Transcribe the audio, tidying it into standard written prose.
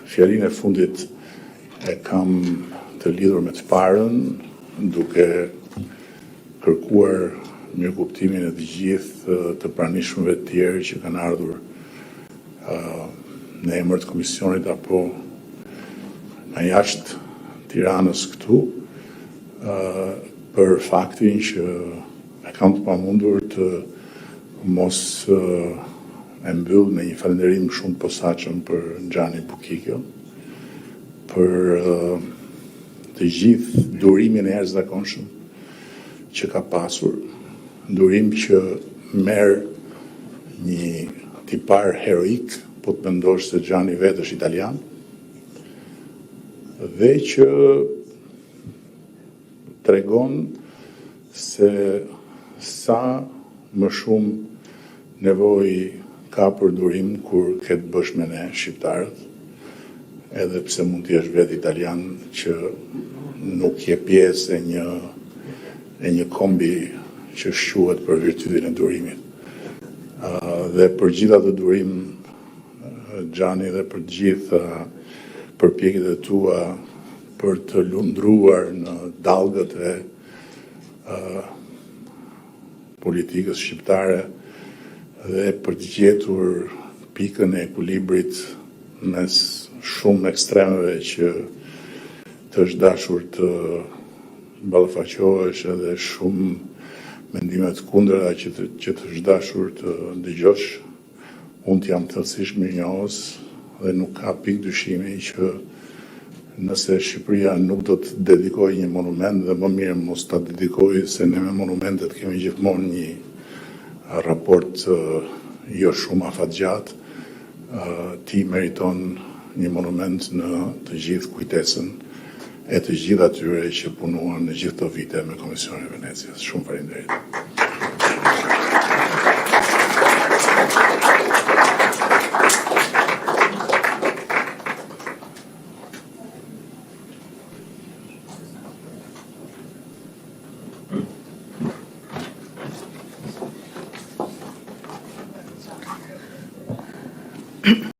fjalinë e fundit e kam të lidhur me të parën, duke kërkuar mirëkuptimin e të gjithë të pranishmëve të tjerë që kanë ardhur në emër të komisionit apo nga jashtë Tiranës këtu, për faktin që e kam të pamundur të mos e mbyll me një falënderim shumë posaçëm për Xhani Bukikjo, për të gjithë durimin e jashtëzakonshëm që ka pasur, durim që merr një tipar heroik, po të mendosh se Xhani vetë është italian, dhe që tregon se sa më shumë nevojë ka për durim kur ketë bësh me ne shqiptarët, edhe pse mund të jesh vetë italian që nuk je pjesë e një kombi që shquhet për virtytin e durimit. Dhe për gjitha të durim, Xhani, dhe për gjitha përpjekjet e tua për të lundruar në dallgët e politikës shqiptare dhe për të gjetur pikën e ekuilibrit mes shumë ekstremeve që të është dashur të ballafaqohesh edhe shumë mendime të kundëra që të është dashur të dëgjosh. Unë jam thellësisht mirënjohës dhe nuk ka pikë dyshimi që nëse Shqipëria nuk do të dedikoj një monument, dhe më mirë mos ta dedikoj, se ne me monumentet kemi gjithmonë një raport jo shumë afatgjat, ti meriton një monument në të gjithë kujtesën e të gjithë atyre që punuan në gjithë të vite me Komisionin e Venecias. Shumë faleminderit.